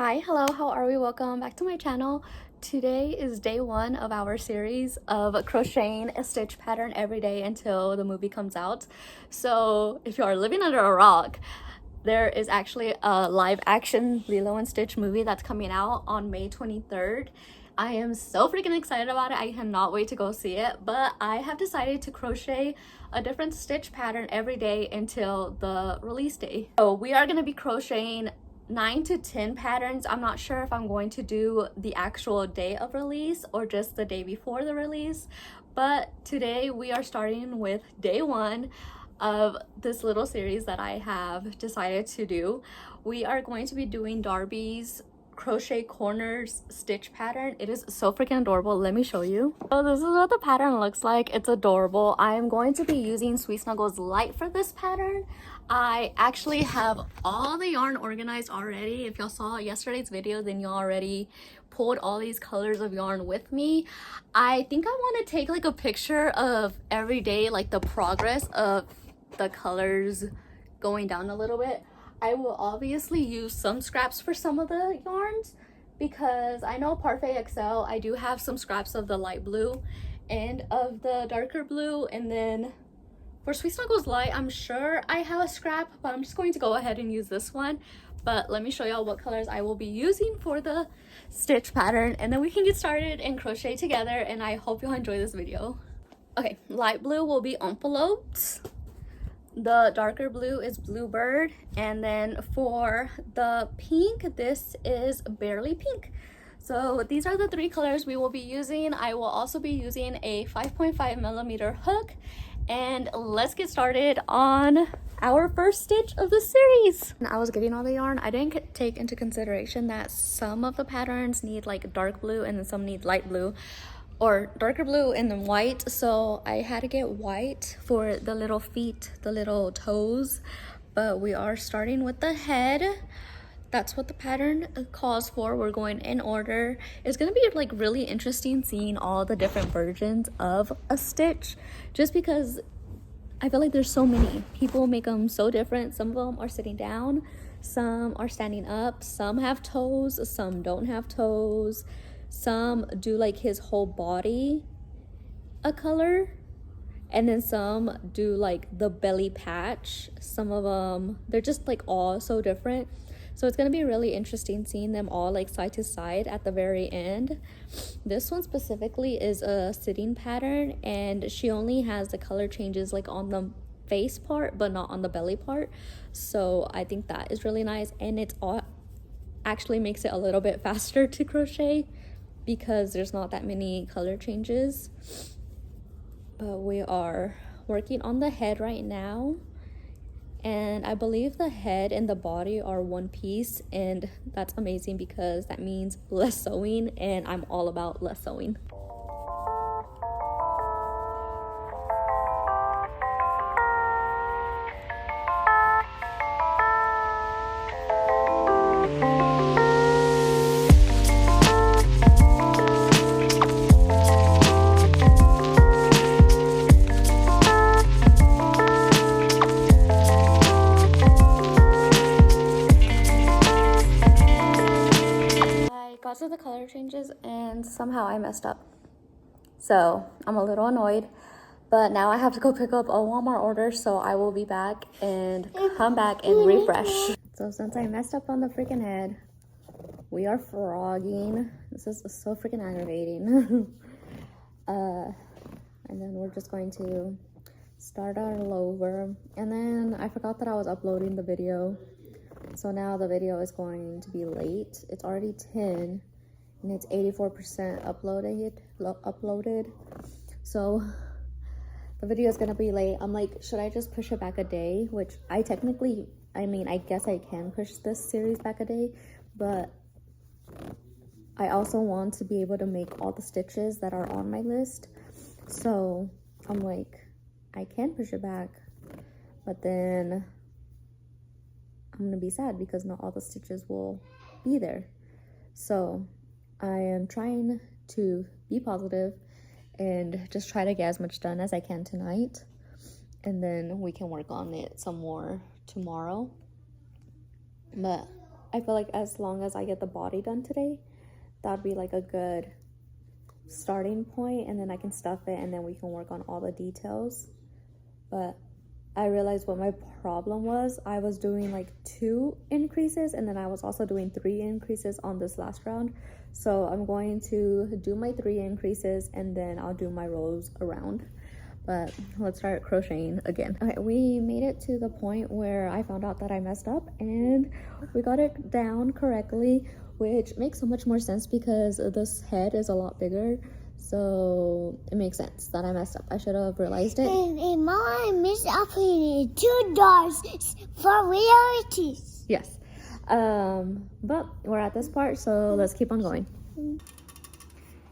Hi, hello, how are we? Welcome back to my channel. Today is day one of our series of crocheting a stitch pattern every day until the movie comes out. So if you are living under a rock, there is actually a live action Lilo and Stitch movie that's coming out on May 23rd. I am so freaking excited about it. I cannot wait to go see it, but I have decided to crochet a different stitch pattern every day until the release day. So we are going to be crocheting 9 to 10 patterns. I'm not sure if I'm going to do the actual day of release or just the day before the release, but today we are starting with day one of this little series that I have decided to do. We are going to be doing Darby's crochet corners stitch pattern. It is so freaking adorable. Let me show you. So this is what the pattern looks like. It's adorable. I am going to be using Sweet Snuggles Light for this pattern. I actually have all the yarn organized already. If y'all saw yesterday's video, then you already pulled all these colors of yarn with me. I think I want to take like a picture of every day, like the progress of the colors going down a little bit. I will obviously use some scraps for some of the yarns because I know Parfait XL, I do have some scraps of the light blue and of the darker blue, and then for Sweet Snuggles Light, I'm sure I have a scrap, but I'm just going to go ahead and use this one. But let me show y'all what colors I will be using for the stitch pattern, and then we can get started and crochet together, and I hope you'll enjoy this video. Okay, light blue will be envelopes. The darker blue is Bluebird, and then for the pink, this is Barely Pink. So these are the three colors we will be using. I will also be using a 5.5mm hook, and let's get started on our first stitch of the series. When I was getting all the yarn, I didn't take into consideration that some of the patterns need like dark blue and then some need light blue, or darker blue and then white. So I had to get white for the little feet, the little toes, but we are starting with the head. That's what the pattern calls for. We're going in order. It's gonna be like really interesting seeing all the different versions of a stitch, just because I feel like there's so many. People make them so different. Some of them are sitting down, some are standing up, some have toes, some don't have toes. Some do like his whole body a color, and then some do like the belly patch. Some of them, they're just like all so different. So it's gonna be really interesting seeing them all like side to side at the very end. This one specifically is a sitting pattern, and she only has the color changes like on the face part but not on the belly part. So I think that is really nice, and it's all actually makes it a little bit faster to crochet because there's not that many color changes. But we are working on the head right now, and I believe the head and the body are one piece, and that's amazing because that means less sewing, and I'm all about less sewing. Got to the color changes and somehow I messed up, so I'm a little annoyed, but now I have to go pick up a Walmart order, so I will be back and come back and refresh. So since I messed up on the freaking head, we are frogging. This is so freaking aggravating. And then we're just going to start all over, and then I forgot that I was uploading the video. So now the video is going to be late. It's already 10 and it's 84% uploaded. So the video is gonna be late. I'm like, should I just push it back a day? Which I guess I can push this series back a day, but I also want to be able to make all the stitches that are on my list. So I'm like, I can push it back, but then I'm gonna be sad because not all the stitches will be there. So I am trying to be positive and just try to get as much done as I can tonight, and then we can work on it some more tomorrow. But I feel like as long as I get the body done today, that'd be like a good starting point, and then I can stuff it and then we can work on all the details. But I realized what my problem was. I was doing like 2 increases, and then I was also doing 3 increases on this last round. So I'm going to do my 3 increases and then I'll do my rows around. But let's start crocheting again. All right, we made it to the point where I found out that I messed up, and we got it down correctly, which makes so much more sense because this head is a lot bigger. So it makes sense that I messed up. I should have realized it. And Mom messed up in $2 for realities. Yes. But we're at this part, so let's keep on going.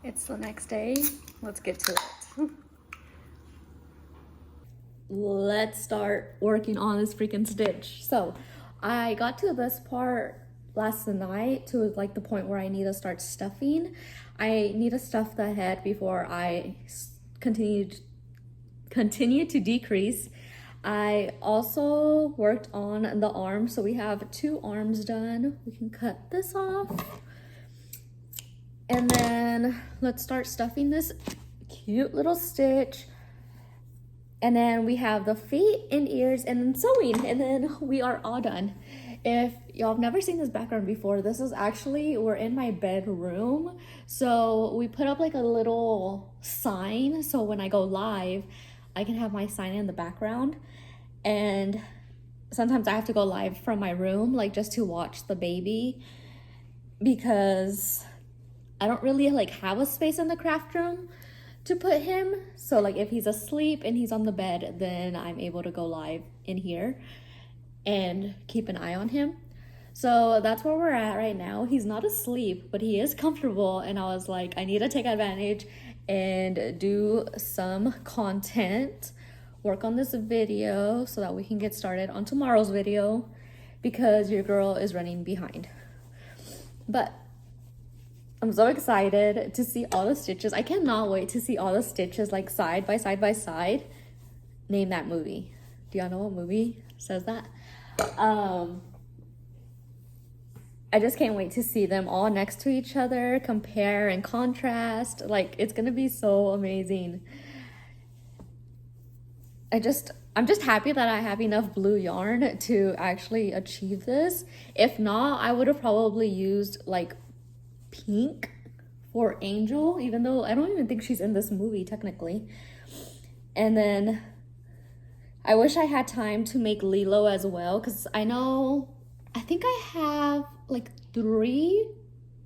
It's the next day. Let's get to it. Let's start working on this freaking stitch. So I got to this part last night to like the point where I need to start stuffing. I need to stuff the head before I continue to decrease. I also worked on the arms, so we have 2 arms done. We can cut this off, and then let's start stuffing this cute little stitch. And then we have the feet and ears and then sewing, and then we are all done. If y'all have never seen this background before, this is actually, we're in my bedroom. So we put up like a little sign, so when I go live, I can have my sign in the background. And sometimes I have to go live from my room, like just to watch the baby, because I don't really like have a space in the craft room to put him. So like if he's asleep and he's on the bed, then I'm able to go live in here and keep an eye on him. So that's where we're at right now. He's not asleep, but he is comfortable, and I was like, I need to take advantage and do some content, work on this video so that we can get started on tomorrow's video, because your girl is running behind. But I'm so excited to see all the stitches. I cannot wait to see all the stitches like side by side by side. Name that movie. Do y'all know what movie says that? I just can't wait to see them all next to each other, compare and contrast. Like, it's gonna be so amazing. I'm just happy that I have enough blue yarn to actually achieve this. If not, I would have probably used like pink for Angel, even though I don't even think she's in this movie technically. And then I wish I had time to make Lilo as well, because I think I have like 3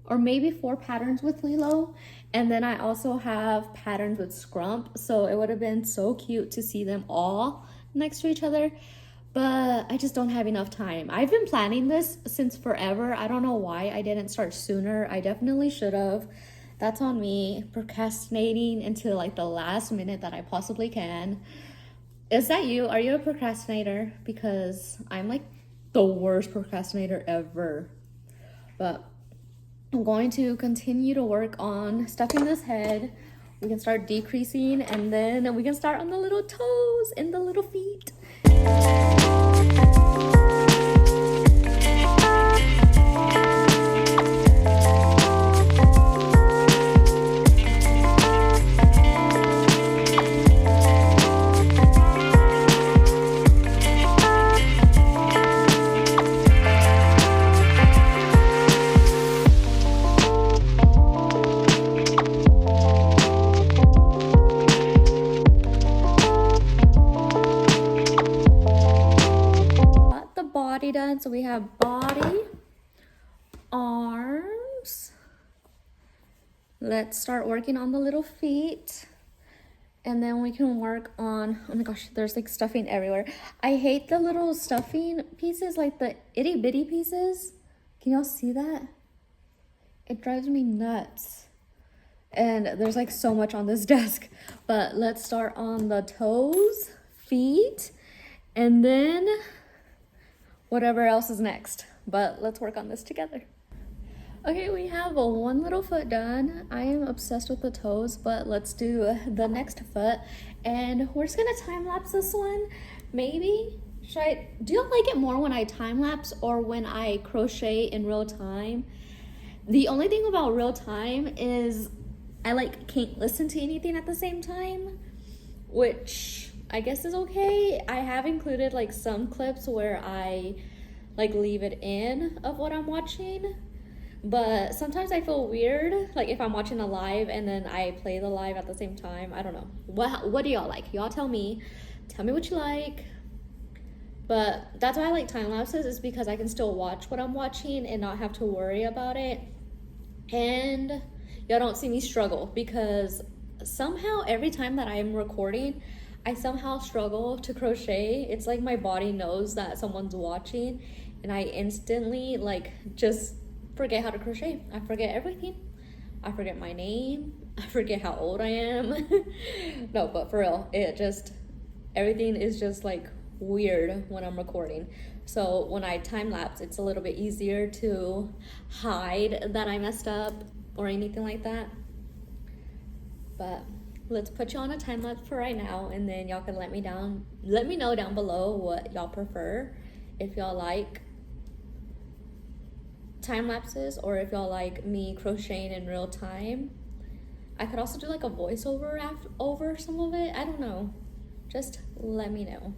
or maybe 4 patterns with Lilo, and then I also have patterns with Scrump, so it would have been so cute to see them all next to each other. But I just don't have enough time. I've been planning this since forever. I don't know why I didn't start sooner. I definitely should have. That's on me, procrastinating until like the last minute that I possibly can. Is that you? Are you a procrastinator? Because I'm like the worst procrastinator ever. But I'm going to continue to work on stuffing this head. We can start decreasing, and then we can start on the little toes and the little feet. Done, so we have body, arms. Let's start working on the little feet, and then we can work on, oh my gosh, there's like stuffing everywhere. I hate the little stuffing pieces, like the itty bitty pieces. Can y'all see that? It drives me nuts. And there's like so much on this desk. But let's start on the toes, feet, and then whatever else is next. But let's work on this together. Okay, we have one little foot done. I am obsessed with the toes, but let's do the next foot. And we're just gonna time lapse this one. Maybe do you like it more when I time lapse or when I crochet in real time? The only thing about real time is I like can't listen to anything at the same time, which I guess is okay. I have included like some clips where I like leave it in of what I'm watching, but sometimes I feel weird like if I'm watching a live and then I play the live at the same time. I don't know. What do y'all like? Y'all tell me what you like. But that's why I like time lapses, is because I can still watch what I'm watching and not have to worry about it. And y'all don't see me struggle, because somehow every time that I'm recording, I somehow struggle to crochet. It's like my body knows that someone's watching and I instantly like just forget how to crochet. I forget everything. I forget my name. I forget how old I am. No, but for real, everything is just like weird when I'm recording. So when I time lapse, it's a little bit easier to hide that I messed up or anything like that. But let's put you on a time lapse for right now, and then y'all can let me know down below what y'all prefer, if y'all like time lapses or if y'all like me crocheting in real time. I could also do like a voiceover over some of it. I don't know. Just let me know.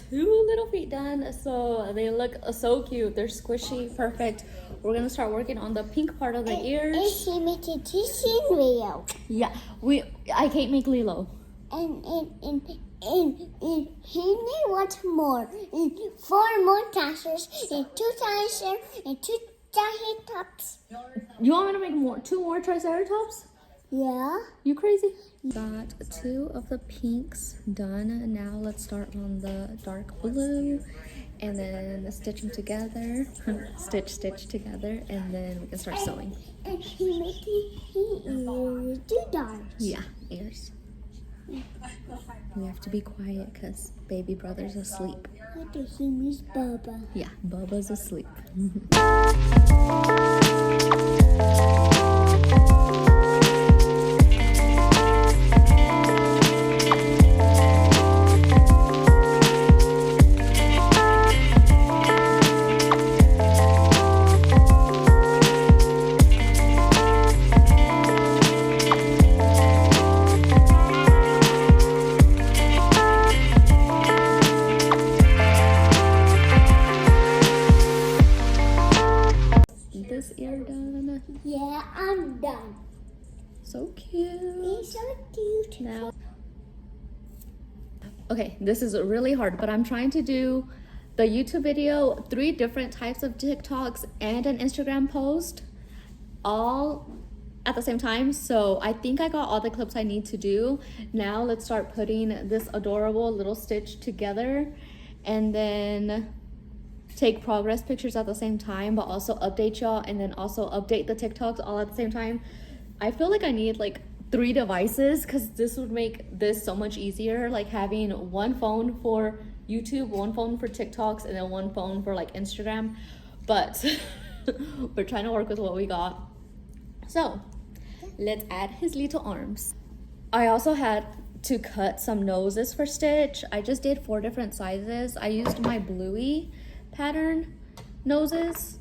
Two little feet done, so they look so cute. They're squishy, perfect. We're gonna start working on the pink part of the ears. And she made a teaching video. Yeah, I can't make Lilo. And he may want more. And 4 more classes, and 2 dinosaurs, and 2 triceratops. You want me to make more? 2 more triceratops? Yeah. You crazy? Got 2 of the pinks done. Now let's start on the dark blue and then stitch them together. stitch together, and then we can start sewing. And he made ears, 2 dots. Yeah, ears. We have to be quiet because baby brother's asleep. What the him is Bubba? Yeah, Bubba's asleep. This ear done. Yeah, I'm done. So cute. He's so cute. Now, okay, this is really hard, but I'm trying to do the YouTube video, 3 different types of TikToks, and an Instagram post all at the same time. So I think I got all the clips I need to do. Now let's start putting this adorable little stitch together, and then take progress pictures at the same time, but also update y'all, and then also update the TikToks all at the same time. I feel like I need like 3 devices, because this would make this so much easier, like having 1 phone for YouTube, 1 phone for TikToks, and then 1 phone for like Instagram. But we're trying to work with what we got. So let's add his little arms. I also had to cut some noses for Stitch. I just did 4 different sizes. I used my bluey pattern noses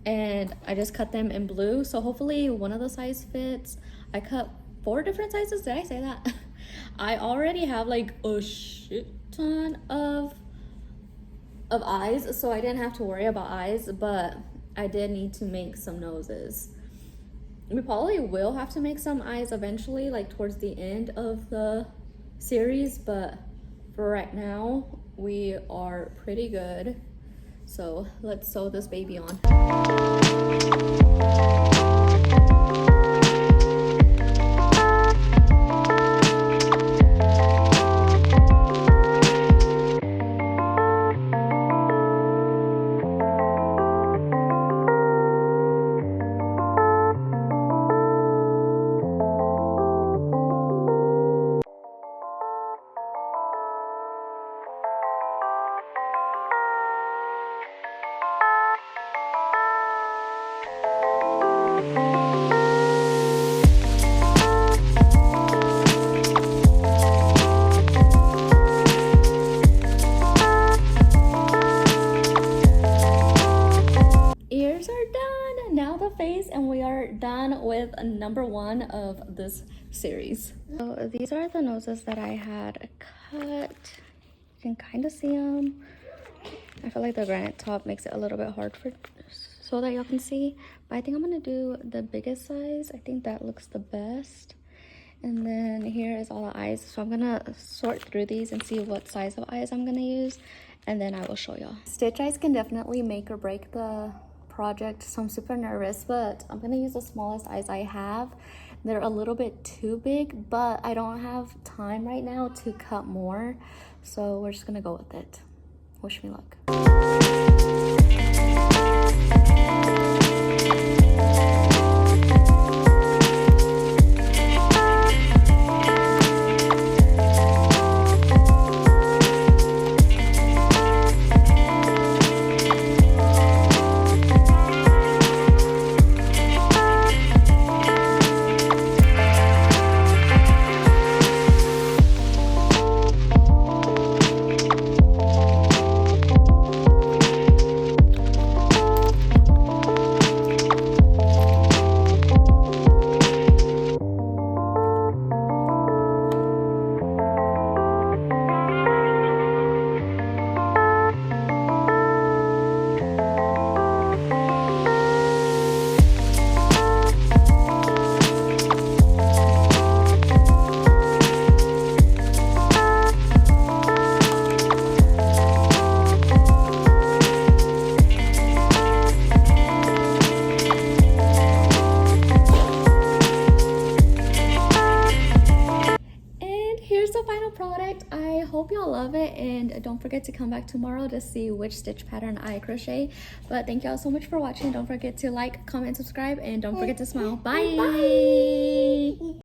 and I just cut them in blue, so hopefully one of the size fits. I cut 4 different sizes. Did I say that? I already have like a shit ton of eyes, so I didn't have to worry about eyes, but I did need to make some noses. We probably will have to make some eyes eventually, like towards the end of the series, but for right now we are pretty good. So let's sew this baby on. now the face, and we are done with number 1 of this series. So these are the noses that I had cut. You can kind of see them. I feel like the granite top makes it a little bit hard for so that y'all can see, but I think I'm gonna do the biggest size. I think that looks the best. And then here is all the eyes, so I'm gonna sort through these and see what size of eyes I'm gonna use, and then I will show y'all. Stitch eyes can definitely make or break the project, so I'm super nervous, but I'm gonna use the smallest eyes I have. They're a little bit too big, but I don't have time right now to cut more, so we're just gonna go with it. Wish me luck. Product. I hope y'all love it, and don't forget to come back tomorrow to see which stitch pattern I crochet. But thank y'all so much for watching. Don't forget to like, comment, subscribe, and don't forget to smile. Bye.